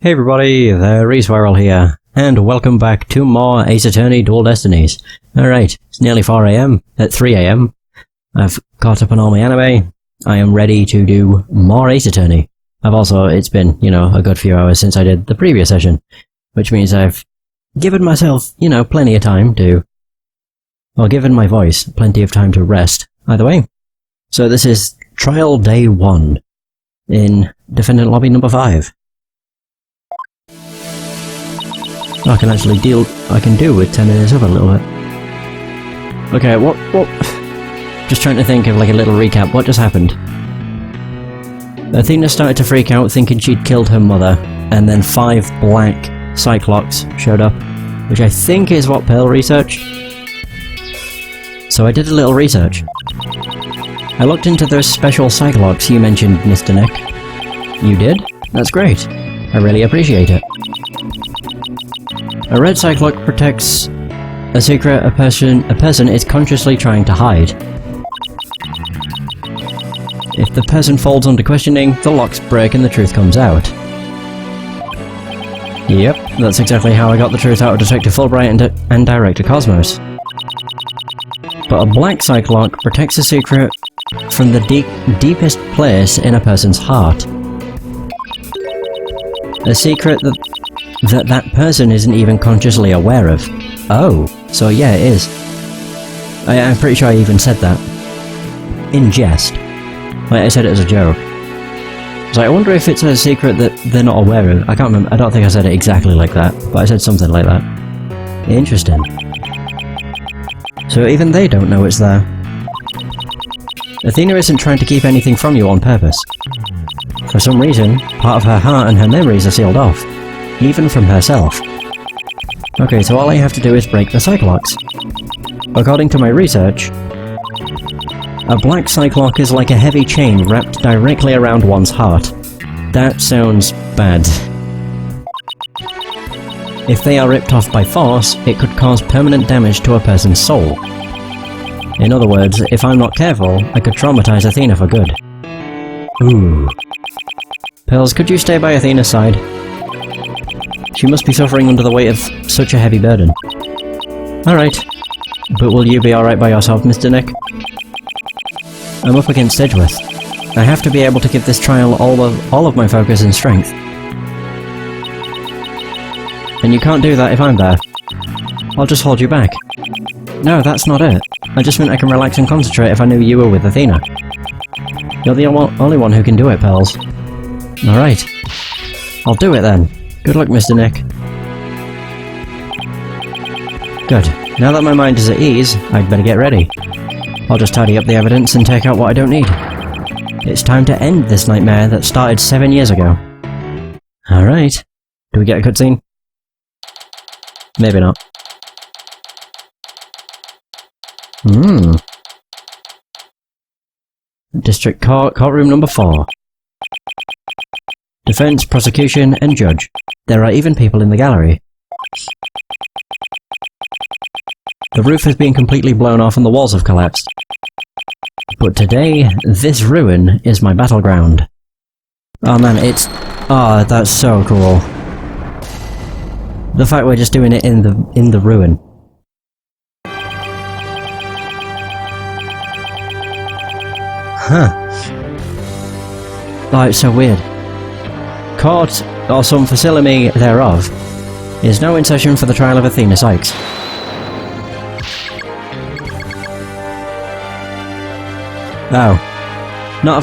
Hey everybody, the Reswirl here, and welcome back to more Ace Attorney Dual Destinies. Alright, it's nearly 4 AM, at 3 AM. I've caught up on all my anime. I am ready to do more Ace Attorney. It's been, a good few hours since I did the previous session, which means I've given myself, plenty of time to, given my voice plenty of time to rest, either way. So this is Trial Day 1 in Defendant Lobby number 5. I can do with turning this up a little bit. Okay, what? Just trying to think of like a little recap, what just happened? Athena started to freak out thinking she'd killed her mother, and then 5 black Cyclops showed up, which I think is what Pearl researched. So I did a little research. I looked into those special Cyclops you mentioned, Mr. Nick. You did? That's great. I really appreciate it. A red Cyclops protects a secret a person is consciously trying to hide. If the person folds under questioning, the locks break and the truth comes out. Yep, that's exactly how I got the truth out of Detective Fulbright and Director Cosmos. But a black Cyclops protects a secret from the deepest place in a person's heart. A secret that person isn't even consciously aware of. Oh, so yeah, it is. I'm pretty sure I even said that. In jest. I said it as a joke. So I wonder if it's a secret that they're not aware of. I can't remember. I don't think I said it exactly like that, but I said something like that. Interesting. So even they don't know it's there. Athena isn't trying to keep anything from you on purpose. For some reason, part of her heart and her memories are sealed off. Even from herself. Okay, so all I have to do is break the Cyclops. According to my research, a black Cyclops is like a heavy chain wrapped directly around one's heart. That sounds bad. If they are ripped off by force, it could cause permanent damage to a person's soul. In other words, if I'm not careful, I could traumatize Athena for good. Ooh. Pearls, could you stay by Athena's side? She must be suffering under the weight of such a heavy burden. Alright. But will you be alright by yourself, Mr. Nick? I'm up against Edgeworth. I have to be able to give this trial all of my focus and strength. And you can't do that if I'm there. I'll just hold you back. No, that's not it. I just meant I can relax and concentrate if I knew you were with Athena. You're the only one who can do it, Pearls. Alright. I'll do it then. Good luck, Mr. Nick. Good. Now that my mind is at ease, I'd better get ready. I'll just tidy up the evidence and take out what I don't need. It's time to end this nightmare that started 7 years ago. Alright. Do we get a cutscene? Maybe not. District Court, courtroom number 4. Defense, prosecution, and judge. There are even people in the gallery. The roof has been completely blown off and the walls have collapsed. But today, this ruin is my battleground. Oh man, oh, that's so cool. The fact we're just doing it in the ruin. Huh. Oh, it's so weird. Court, or some facility thereof, is now in session for the trial of Athena Cykes. Oh. Not a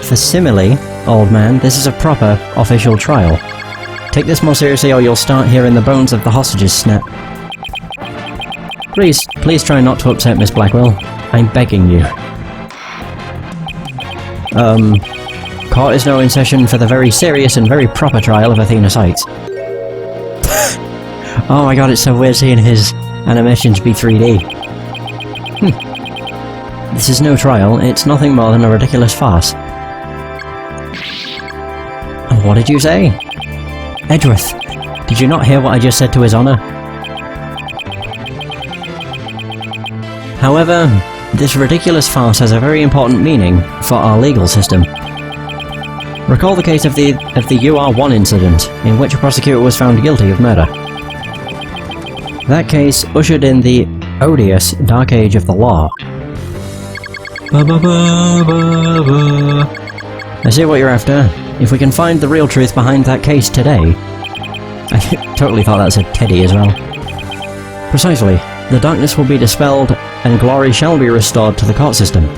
facsimile, old man. This is a proper, official trial. Take this more seriously or you'll start hearing the bones of the hostages snap. Please try not to upset Miss Blackwell. I'm begging you. Court is now in session for the very serious and very proper trial of Athena Cykes. Oh my god, it's so weird seeing his animations be 3D. This is no trial, it's nothing more than a ridiculous farce. What did you say? Edgeworth, did you not hear what I just said to His Honour? However, this ridiculous farce has a very important meaning for our legal system. Recall the case of the UR1 incident, in which a prosecutor was found guilty of murder. That case ushered in the odious Dark Age of the law. I see what you're after. If we can find the real truth behind that case today... I totally thought that said Teddy as well. Precisely. The darkness will be dispelled, and glory shall be restored to the court system.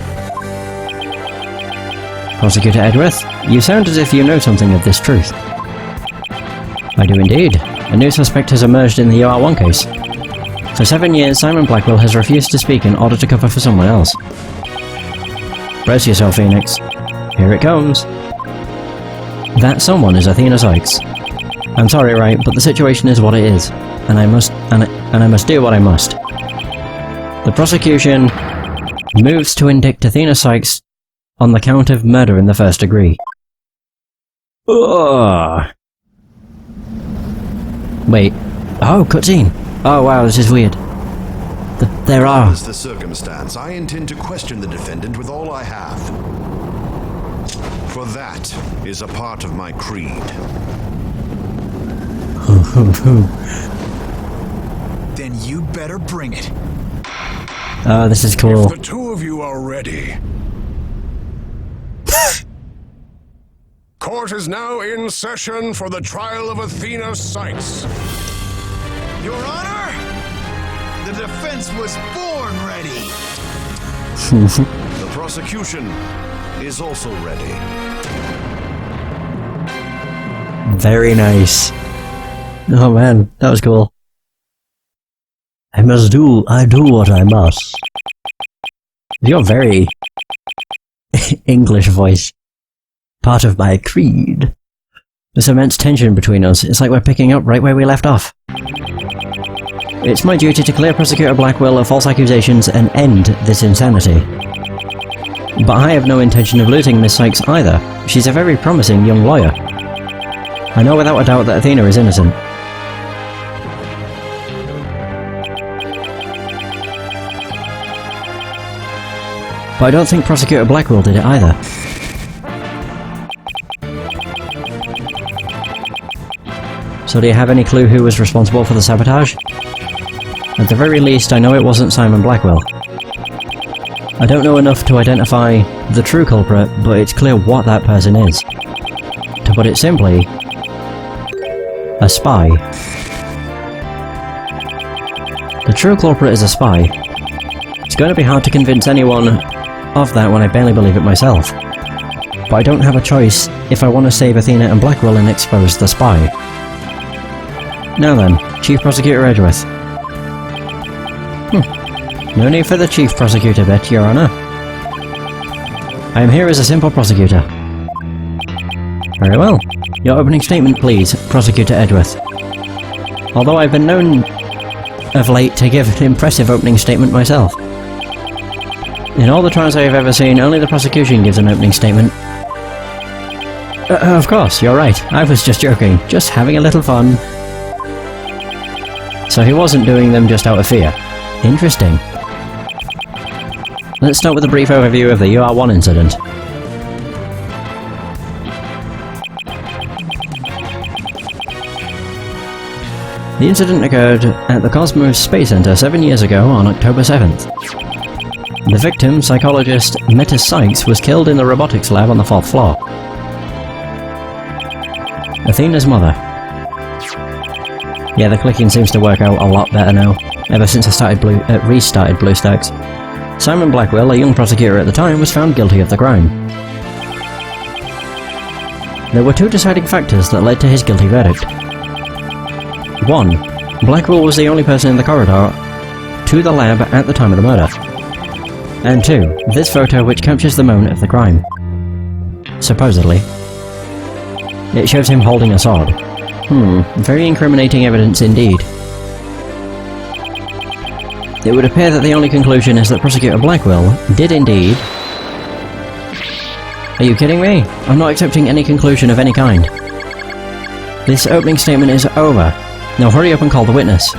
Prosecutor Edgeworth, you sound as if you know something of this truth. I do indeed. A new suspect has emerged in the UR1 case. For 7 years, Simon Blackwell has refused to speak in order to cover for someone else. Brace yourself, Phoenix. Here it comes. That someone is Athena Cykes. I'm sorry, Wright, but the situation is what it is, and I must do what I must. The prosecution moves to indict Athena Cykes on the count of murder in the first degree. Ugh. Wait. Oh, cutscene. Oh wow, this is weird. There are... As the circumstance, I intend to question the defendant with all I have. For that is a part of my creed. Then you better bring it. Oh, this is cool. If the two of you are ready. Court is now in session for the trial of Athena Cykes. Your Honor, the defense was born ready. The prosecution is also ready. Very nice. Oh man, that was cool. I do what I must. Your very English voice. Part of my creed. There's immense tension between us. It's like we're picking up right where we left off. It's my duty to clear Prosecutor Blackwell of false accusations and end this insanity. But I have no intention of losing Miss Cykes either. She's a very promising young lawyer. I know without a doubt that Athena is innocent. But I don't think Prosecutor Blackwell did it either. So do you have any clue who was responsible for the sabotage? At the very least, I know it wasn't Simon Blackwell. I don't know enough to identify the true culprit, but it's clear what that person is. To put it simply, a spy. The true culprit is a spy. It's going to be hard to convince anyone of that when I barely believe it myself. But I don't have a choice if I want to save Athena and Blackwell and expose the spy. Now then, Chief Prosecutor Edgeworth. No need for the Chief Prosecutor bit, Your Honor. I am here as a simple prosecutor. Very well. Your opening statement, please, Prosecutor Edgeworth. Although I've been known of late to give an impressive opening statement myself. In all the trials I have ever seen, only the prosecution gives an opening statement. Of course, you're right. I was just joking. Just having a little fun. So he wasn't doing them just out of fear. Interesting. Let's start with a brief overview of the UR1 incident. The incident occurred at the Cosmos Space Center 7 years ago on October 7th. The victim, psychologist Meta Cykes, was killed in the robotics lab on the 4th floor. Athena's mother. Yeah, the clicking seems to work out a lot better now, ever since I restarted BlueStacks. Simon Blackwell, a young prosecutor at the time, was found guilty of the crime. There were two deciding factors that led to his guilty verdict. 1. Blackwell was the only person in the corridor to the lab at the time of the murder. And 2. This photo which captures the moment of the crime. Supposedly. It shows him holding a sword. Very incriminating evidence indeed. It would appear that the only conclusion is that Prosecutor Blackwell did indeed... Are you kidding me? I'm not accepting any conclusion of any kind. This opening statement is over. Now hurry up and call the witness.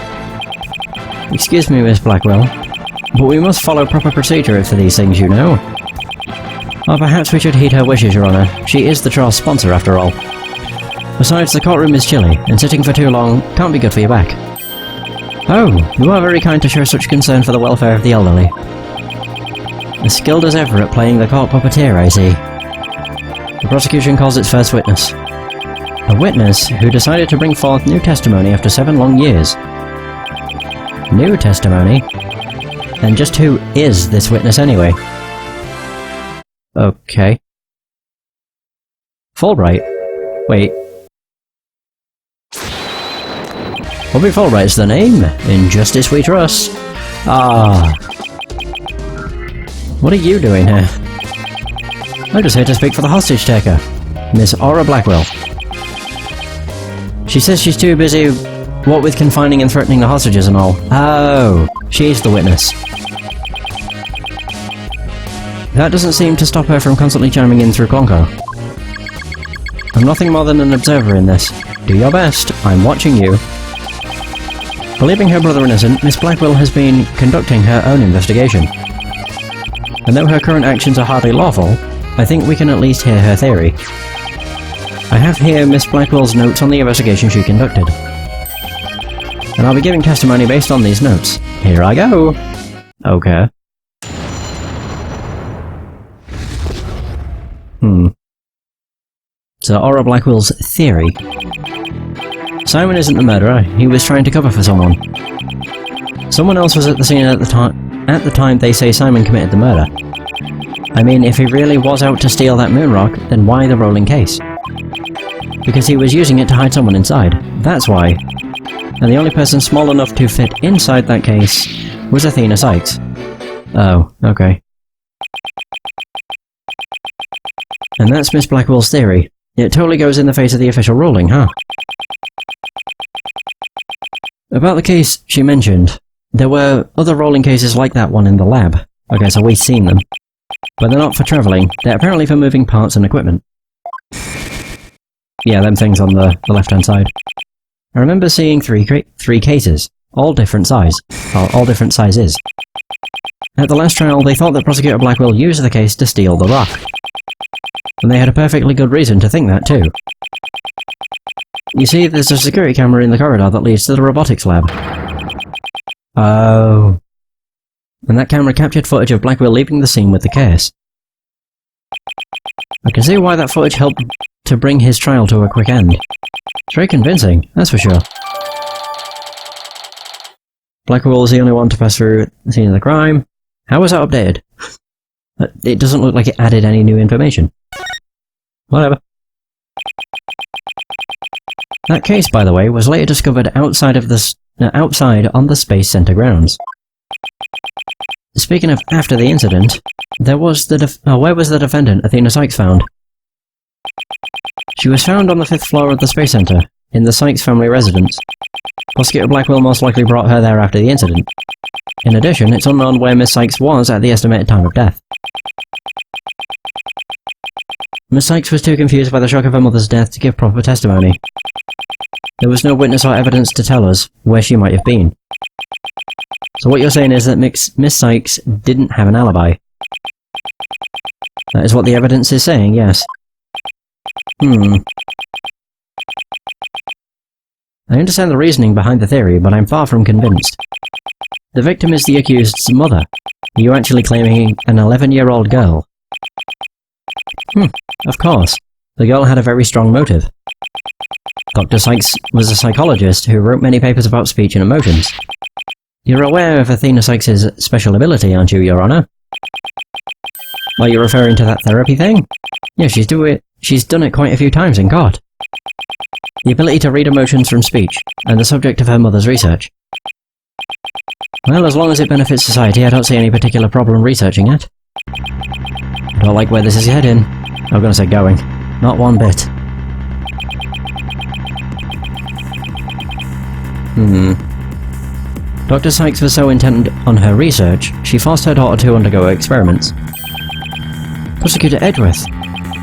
Excuse me, Miss Blackwell, but we must follow proper procedure for these things, you know. Or perhaps we should heed her wishes, Your Honor. She is the trial's sponsor, after all. Besides, the courtroom is chilly, and sitting for too long can't be good for your back. Oh, you are very kind to show such concern for the welfare of the elderly. As skilled as ever at playing the court puppeteer, I see. The prosecution calls its first witness. A witness who decided to bring forth new testimony after 7 long years. New testimony? And just who is this witness anyway? Okay. Fulbright? Wait. Bobby Fulbright's the name. In justice we trust. Ah. What are you doing here? I'm just here to speak for the hostage taker, Miss Aura Blackwell. She says she's too busy, what with confining and threatening the hostages and all. Oh, she's the witness. That doesn't seem to stop her from constantly chiming in through Conco. I'm nothing more than an observer in this. Do your best, I'm watching you. Believing her brother innocent, Miss Blackwell has been conducting her own investigation. And though her current actions are hardly lawful, I think we can at least hear her theory. I have here Miss Blackwell's notes on the investigation she conducted. And I'll be giving testimony based on these notes. Here I go! Okay. So Aura Blackwell's theory. Simon isn't the murderer, he was trying to cover for someone. Someone else was at the scene at the time they say Simon committed the murder. I mean, if he really was out to steal that moon rock, then why the rolling case? Because he was using it to hide someone inside. That's why. And the only person small enough to fit inside that case was Athena Cykes. Oh, okay. And that's Miss Blackwell's theory. It totally goes in the face of the official ruling, huh? About the case she mentioned, there were other rolling cases like that one in the lab. Okay, so we've seen them. But they're not for travelling, they're apparently for moving parts and equipment. Yeah, them things on the left-hand side. I remember seeing three cases, all different size. Well, all different sizes. At the last trial, they thought that Prosecutor Blackwell used the case to steal the rock. And they had a perfectly good reason to think that too. You see, there's a security camera in the corridor that leads to the robotics lab. Oh. And that camera captured footage of Blackwell leaving the scene with the case. I can see why that footage helped to bring his trial to a quick end. It's very convincing, that's for sure. Blackwell was the only one to pass through the scene of the crime. How was that updated? It doesn't look like it added any new information. Whatever. That case, by the way, was later discovered outside on the Space Center grounds. Speaking of after the incident, where was the defendant Athena Cykes found? She was found on the 5th floor of the Space Center, in the Cykes family residence. Prosecutor Blackwell most likely brought her there after the incident. In addition, it's unknown where Miss Cykes was at the estimated time of death. Miss Cykes was too confused by the shock of her mother's death to give proper testimony. There was no witness or evidence to tell us where she might have been. So what you're saying is that Miss Cykes didn't have an alibi. That is what the evidence is saying, yes. I understand the reasoning behind the theory, but I'm far from convinced. The victim is the accused's mother. Are you actually claiming an 11-year-old girl? Of course. The girl had a very strong motive. Dr. Cykes was a psychologist who wrote many papers about speech and emotions. You're aware of Athena Cykes' special ability, aren't you, Your Honor? Are you referring to that therapy thing? Yeah, she's done it quite a few times in court. The ability to read emotions from speech, and the subject of her mother's research. Well, as long as it benefits society, I don't see any particular problem researching it. I don't like where this is heading. I'm gonna say going. Not one bit. Dr. Cykes was so intent on her research, she forced her daughter to undergo experiments. Prosecutor Edgeworth,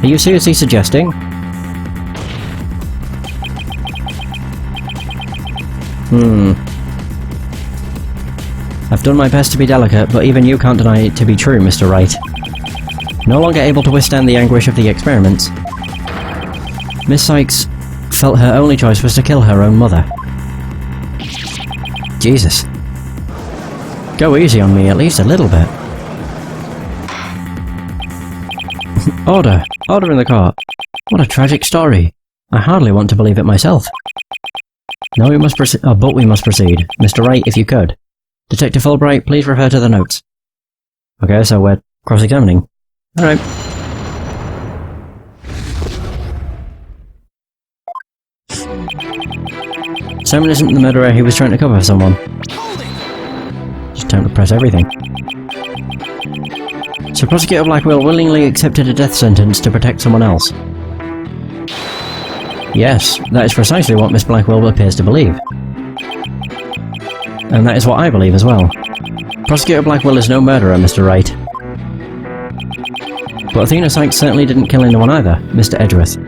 are you seriously suggesting? I've done my best to be delicate, but even you can't deny it to be true, Mr. Wright. No longer able to withstand the anguish of the experiments, Miss Cykes felt her only choice was to kill her own mother. Jesus. Go easy on me at least a little bit. Order! Order in the court! What a tragic story! I hardly want to believe it myself. No, we must proceed. Oh, but we must proceed. Mr. Wright, if you could. Detective Fulbright, please refer to the notes. Okay, so we're cross-examining. Alright. Simon isn't the murderer, he was trying to cover someone. Just time to press everything. So Prosecutor Blackwell willingly accepted a death sentence to protect someone else. Yes, that is precisely what Miss Blackwell appears to believe. And that is what I believe as well. Prosecutor Blackwell is no murderer, Mr. Wright. But Athena Cykes certainly didn't kill anyone either, Mr. Edgeworth.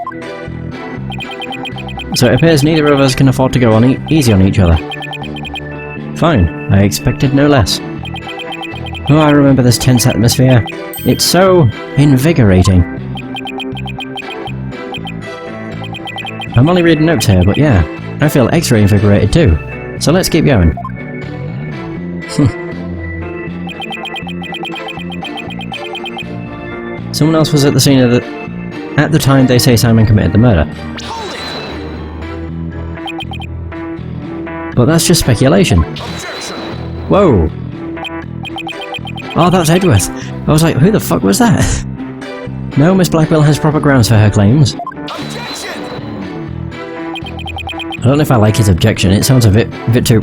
So it appears neither of us can afford to go on easy on each other. Fine, I expected no less. Oh, I remember this tense atmosphere. It's so invigorating. I'm only reading notes here, but yeah, I feel extra invigorated too. So let's keep going. Someone else was at the scene of the... At the time they say Simon committed the murder. But that's just speculation. Whoa! Oh, that's Edgeworth. I was like, who the fuck was that? No, Miss Blackwell has proper grounds for her claims. I don't know if I like his objection, it sounds a bit too...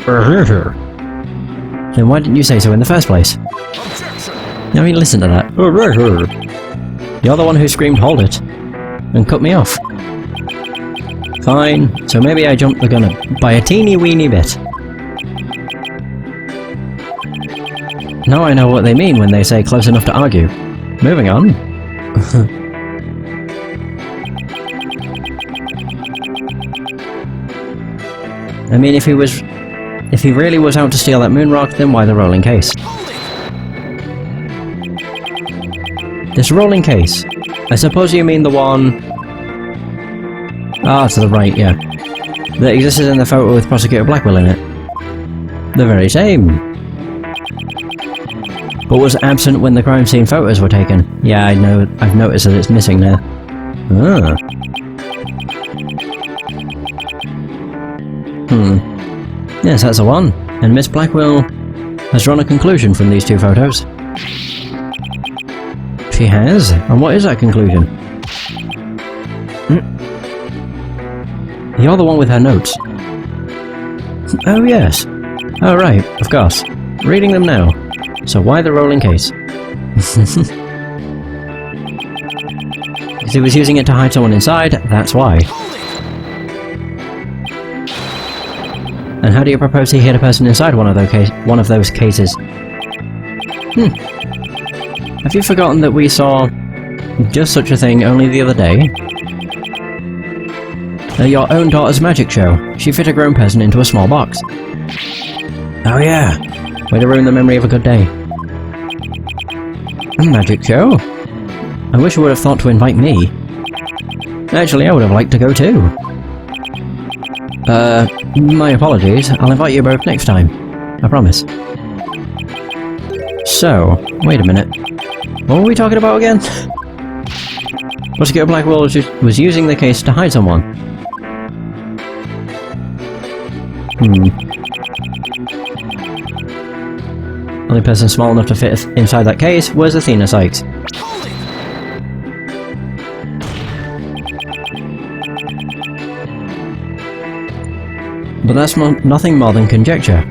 Then why didn't you say so in the first place? I mean, listen to that. You're the one who screamed hold it, and cut me off. Fine, so maybe I jumped the gun by a teeny weeny bit. Now I know what they mean when they say close enough to argue. Moving on. I mean, if he really was out to steal that moon rock, then why the rolling case? This rolling case. I suppose you mean the one... Ah, to the right, yeah. That existed in the photo with Prosecutor Blackwell in it. The very same. But was absent when the crime scene photos were taken. Yeah, I know. I've noticed that it's missing there. Ah. Yes, that's the one. And Miss Blackwell has drawn a conclusion from these two photos. She has? And what is that conclusion? You're the one with her notes. Oh yes. Oh right, of course. Reading them now. So why the rolling case? Because he was using it to hide someone inside, that's why. And how do you propose he hid a person inside one of those cases? Have you forgotten that we saw just such a thing only the other day? At your own daughter's magic show, she fit a grown person into a small box. Oh yeah, way to ruin the memory of a good day. A magic show? I wish you would have thought to invite me. Actually, I would have liked to go too. My apologies, I'll invite you both next time. I promise. So, wait a minute. What were we talking about again? Prosecutor Blackwell was using the case to hide someone. Only person small enough to fit inside that case was Athena Cykes. But that's nothing more than conjecture,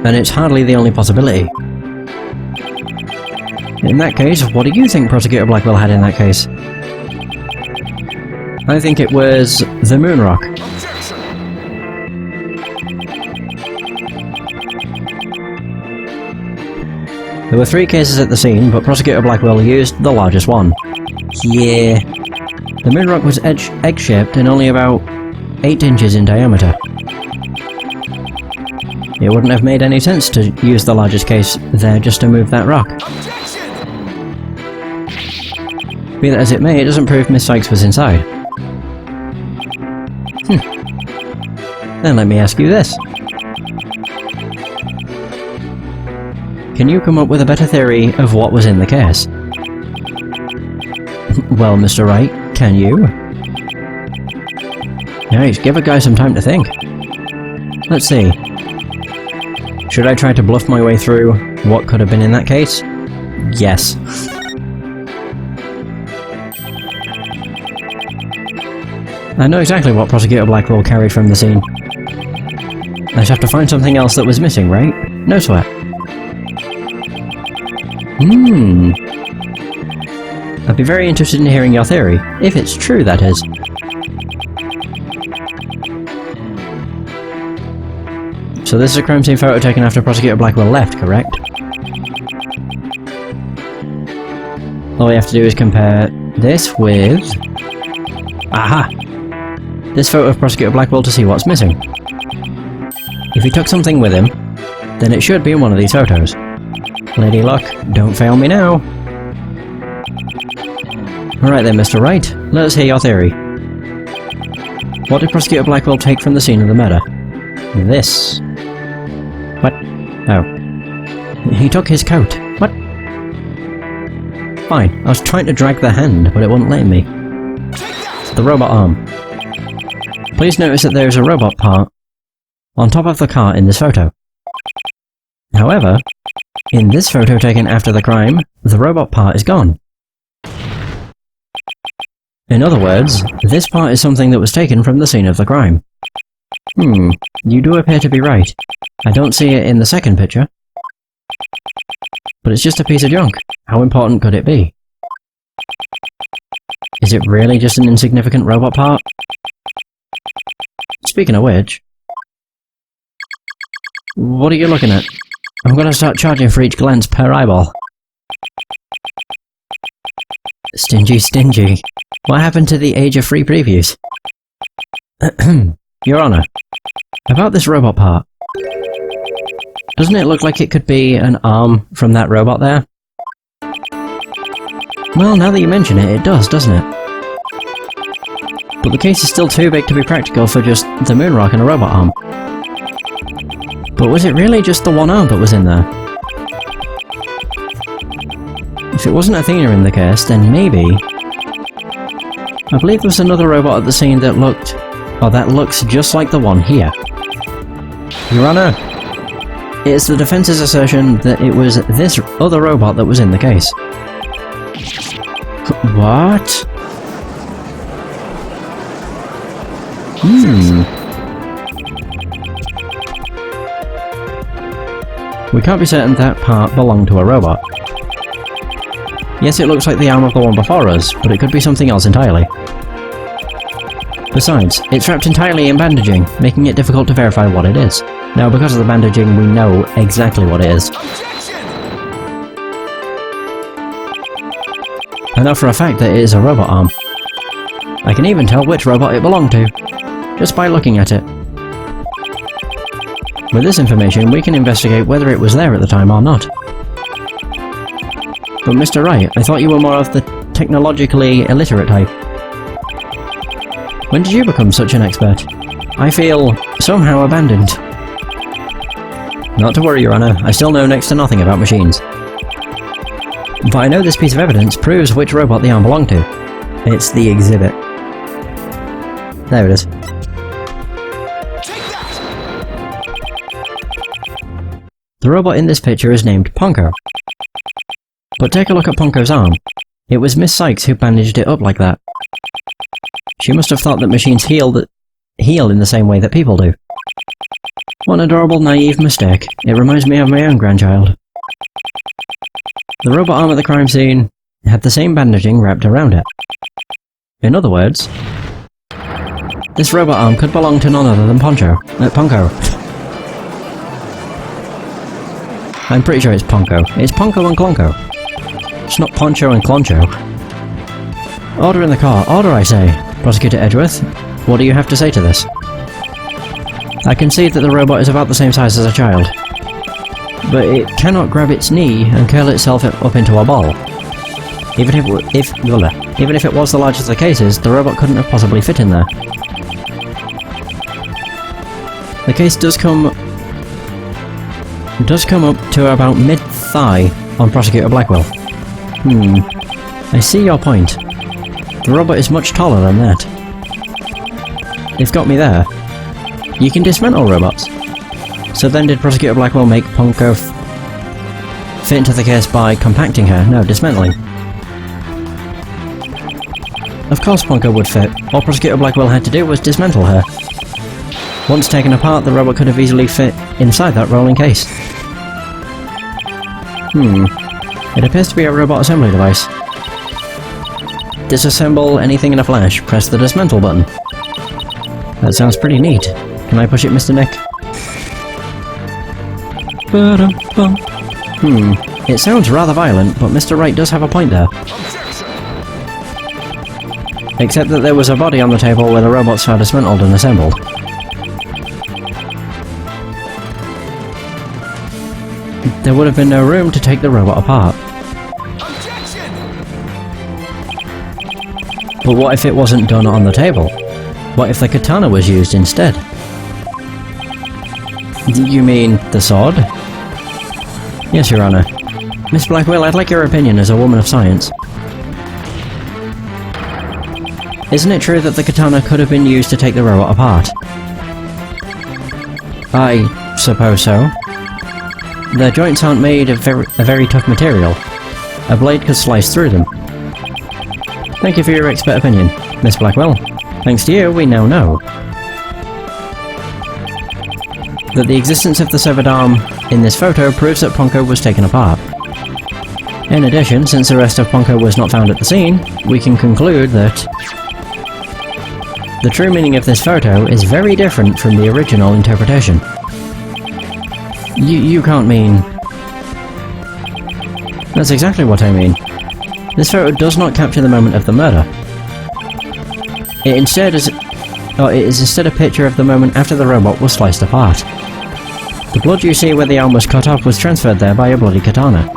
and it's hardly the only possibility. In that case, what do you think Prosecutor Blackwell had in that case? I think it was the moon rock. There were 3 cases at the scene, but Prosecutor Blackwell used the largest one. Yeah. The moon rock was egg-shaped and only about 8 inches in diameter. It wouldn't have made any sense to use the largest case there just to move that rock. Be that as it may, it doesn't prove Miss Cykes was inside. Then let me ask you this. Can you come up with a better theory of what was in the case? Well, Mr. Wright, can you? Nice, give a guy some time to think. Let's see. Should I try to bluff my way through what could have been in that case? Yes. I know exactly what Prosecutor Blackwell carried from the scene. I just have to find something else that was missing, right? No sweat. I'd be very interested in hearing your theory, if it's true, that is. So this is a crime scene photo taken after Prosecutor Blackwell left, correct? All we have to do is compare this with... Aha! This photo of Prosecutor Blackwell to see what's missing. If he took something with him, then it should be in one of these photos. Lady Luck, don't fail me now! Alright then, Mr. Wright, let us hear your theory. What did Prosecutor Blackwell take from the scene of the murder? This. What? Oh. He took his coat. What? Fine, I was trying to drag the hand, but it wasn't letting me. The robot arm. Please notice that there is a robot part on top of the car in this photo. However, in this photo taken after the crime, the robot part is gone. In other words, this part is something that was taken from the scene of the crime. You do appear to be right. I don't see it in the second picture. But it's just a piece of junk. How important could it be? Is it really just an insignificant robot part? Speaking of which... What are you looking at? I'm gonna start charging for each glance per eyeball. Stingy, stingy. What happened to the age of free previews? Your Honor, about this robot part. Doesn't it look like it could be an arm from that robot there? Well, now that you mention it, it does, doesn't it? But the case is still too big to be practical for just the moon rock and a robot arm. But was it really just the one arm that was in there? If it wasn't Athena in the case, then maybe... I believe there was another robot at the scene that looked... or that looks just like the one here. Your Honor, it is the defense's assertion that it was this other robot that was in the case. What? We can't be certain that part belonged to a robot. Yes, it looks like the arm of the one before us, but it could be something else entirely. Besides, it's wrapped entirely in bandaging, making it difficult to verify what it is. Now, because of the bandaging, we know exactly what it is. I know for a fact that it is a robot arm. I can even tell which robot it belonged to, just by looking at it. With this information, we can investigate whether it was there at the time or not. But Mr. Wright, I thought you were more of the technologically illiterate type. When did you become such an expert? I feel somehow abandoned. Not to worry, Your Honor, I still know next to nothing about machines. But I know this piece of evidence proves which robot the arm belonged to. It's the exhibit. There it is. The robot in this picture is named Ponko. But take a look at Ponko's arm. It was Miss Cykes who bandaged it up like that. She must have thought that machines heal in the same way that people do. What an adorable, naive mistake. It reminds me of my own grandchild. The robot arm at the crime scene had the same bandaging wrapped around it. In other words, this robot arm could belong to none other than Ponko. I'm pretty sure it's Ponko. It's Ponko and Clonko. It's not Poncho and Cloncho. Order in the car. Order, I say. Prosecutor Edgeworth, what do you have to say to this? I concede that the robot is about the same size as a child. But it cannot grab its knee and curl itself up into a ball. Even Even if it was the largest of the cases, the robot couldn't have possibly fit in there. The case does come up to about mid-thigh on Prosecutor Blackwell. I see your point. The robot is much taller than that. They've got me there. You can dismantle robots. So then did Prosecutor Blackwell make Ponko fit into the case by compacting her? No, dismantling. Of course Ponko would fit. All Prosecutor Blackwell had to do was dismantle her. Once taken apart, the robot could have easily fit inside that rolling case. It appears to be a robot assembly device. Disassemble anything in a flash. Press the dismantle button. That sounds pretty neat. Can I push it, Mr. Nick? It sounds rather violent, but Mr. Wright does have a point there. Except that there was a body on the table where the robots are dismantled and assembled. There would have been no room to take the robot apart. But what if it wasn't done on the table? What if the katana was used instead? You mean the sword? Yes, Your Honor. Miss Blackwell, I'd like your opinion as a woman of science. Isn't it true that the katana could have been used to take the robot apart? I suppose so. Their joints aren't made of a very tough material. A blade could slice through them. Thank you for your expert opinion, Miss Blackwell. Thanks to you, we now know that the existence of the severed arm in this photo proves that Ponko was taken apart. In addition, since the rest of Ponko was not found at the scene, we can conclude that the true meaning of this photo is very different from the original interpretation. You can't mean... That's exactly what I mean. This photo does not capture the moment of the murder. It is instead a picture of the moment after the robot was sliced apart. The blood you see where the arm was cut off was transferred there by a bloody katana.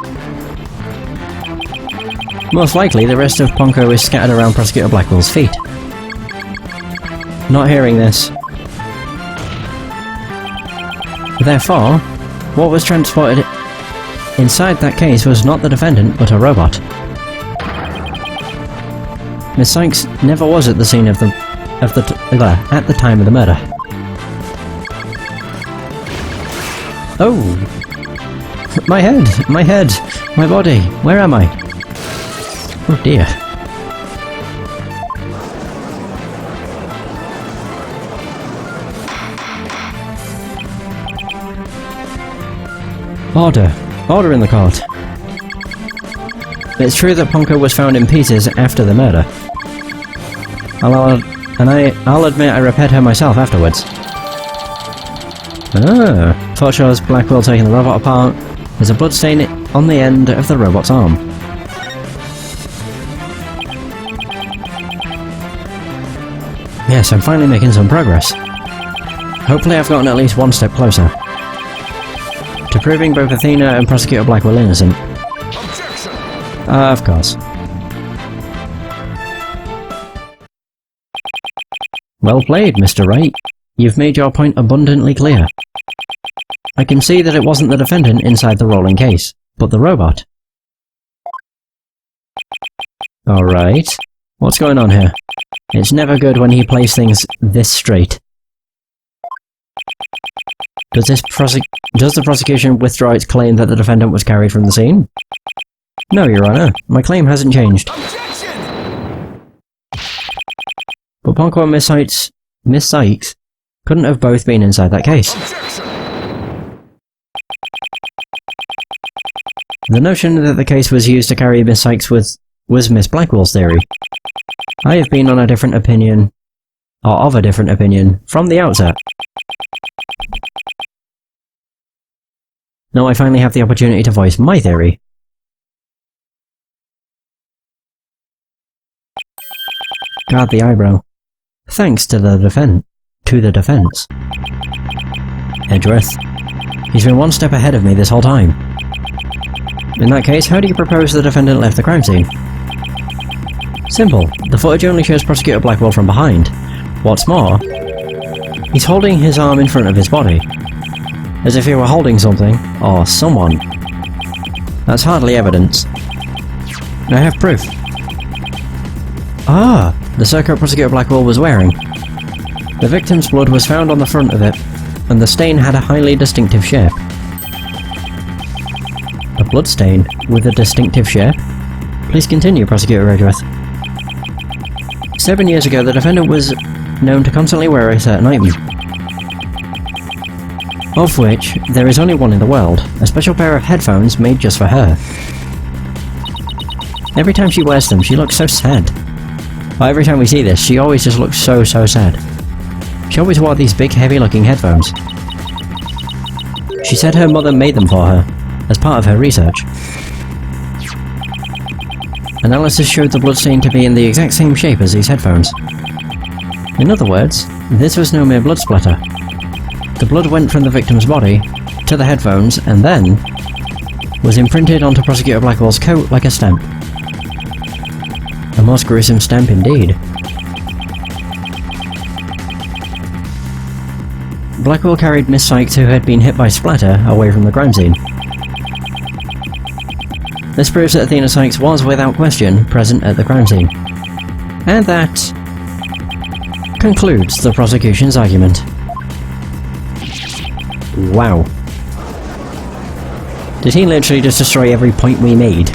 Most likely, the rest of Ponko is scattered around Prosecutor Blackwell's feet. Not hearing this. Therefore, what was transported inside that case was not the defendant, but a robot. Miss Cykes never was at the scene at the time of the murder. Oh! My head! My head! My body! Where am I? Oh dear. Order! Order in the court! It's true that Ponko was found in pieces after the murder. I'll admit I repaired her myself afterwards. Thought shows Blackwell taking the robot apart. There's a bloodstain on the end of the robot's arm. Yes, I'm finally making some progress. Hopefully I've gotten at least one step closer to proving both Athena and Prosecutor Blackwell innocent. Of course. Well played, Mr. Wright. You've made your point abundantly clear. I can see that it wasn't the defendant inside the rolling case, but the robot. Alright. What's going on here? It's never good when he plays things this straight. Does the prosecution withdraw its claim that the defendant was carried from the scene? No, Your Honor. My claim hasn't changed. But Ponko and Miss Cykes couldn't have both been inside that case. The notion that the case was used to carry Miss Cykes was Miss Blackwell's theory. I have been on a different opinion, or of a different opinion, from the outset. Now I finally have the opportunity to voice my theory. Guard the eyebrow. Thanks to the defense. Edgeworth. He's been one step ahead of me this whole time. In that case, how do you propose the defendant left the crime scene? Simple. The footage only shows Prosecutor Blackwell from behind. What's more, he's holding his arm in front of his body, as if he were holding something, or someone. That's hardly evidence. I have proof. Ah! The circuit Prosecutor Blackwell was wearing. The victim's blood was found on the front of it, and the stain had a highly distinctive shape. A blood stain with a distinctive shape? Please continue, Prosecutor Redworth. 7 years ago, the defendant was known to constantly wear a certain item, of which there is only one in the world, a special pair of headphones made just for her. Every time she wears them, she looks so sad. Well, every time we see this, she always just looks so sad. She always wore these big, heavy-looking headphones. She said her mother made them for her, as part of her research. Analysis showed the bloodstain to be in the exact same shape as these headphones. In other words, this was no mere blood splatter. The blood went from the victim's body to the headphones and then was imprinted onto Prosecutor Blackwell's coat like a stamp. A most gruesome stamp indeed. Blackwell carried Miss Sykes, who had been hit by splatter, away from the crime scene. This proves that Athena Cykes was, without question, present at the crime scene. And that concludes the prosecution's argument. Wow. Did he literally just destroy every point we made?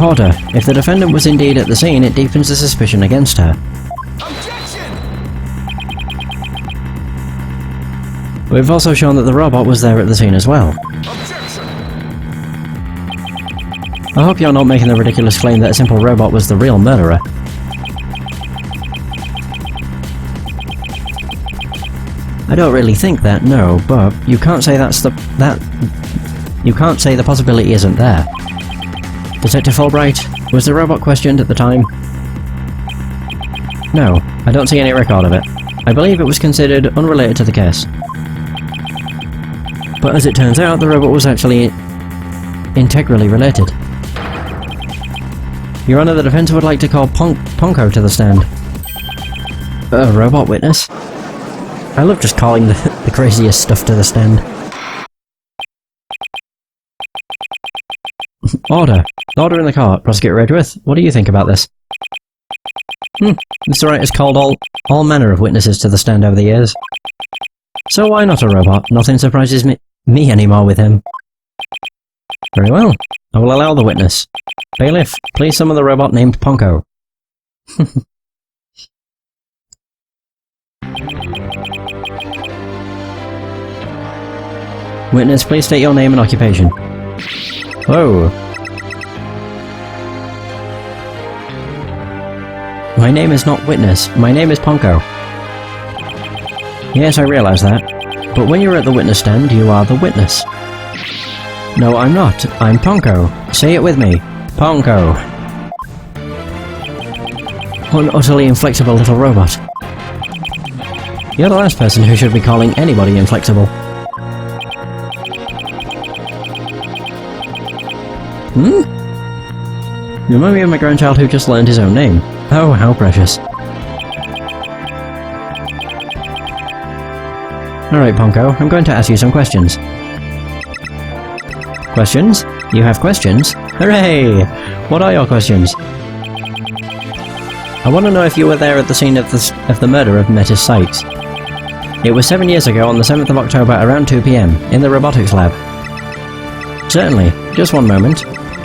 Order. If the defendant was indeed at the scene, it deepens the suspicion against her. Objection! We've also shown that the robot was there at the scene as well. Objection! I hope you're not making the ridiculous claim that a simple robot was the real murderer. I don't really think that, no, but you can't say you can't say the possibility isn't there. Detective Fulbright, was the robot questioned at the time? No, I don't see any record of it. I believe it was considered unrelated to the case. But as it turns out, the robot was actually integrally related. Your Honor, the defense would like to call Ponko to the stand. A robot witness? I love just calling the craziest stuff to the stand. Order. Order in the court, Prosecutor Redworth. What do you think about this? Mr. Wright has called all manner of witnesses to the stand over the years. So why not a robot? Nothing surprises me anymore with him. Very well. I will allow the witness. Bailiff, please summon the robot named Ponko. Witness, please state your name and occupation. Whoa. My name is not Witness, my name is Ponko. Yes, I realise that. But when you're at the witness stand, you are the witness. No, I'm not. I'm Ponko. Say it with me. Ponko. An utterly inflexible little robot. You're the last person who should be calling anybody inflexible. You remind me of my grandchild who just learned his own name. Oh, how precious. Alright, Ponko, I'm going to ask you some questions. Questions? You have questions? Hooray! What are your questions? I want to know if you were there at the scene of the murder of Mrs. Sykes. It was 7 years ago on the 7th of October around 2 PM, in the robotics lab. Certainly. Just one moment.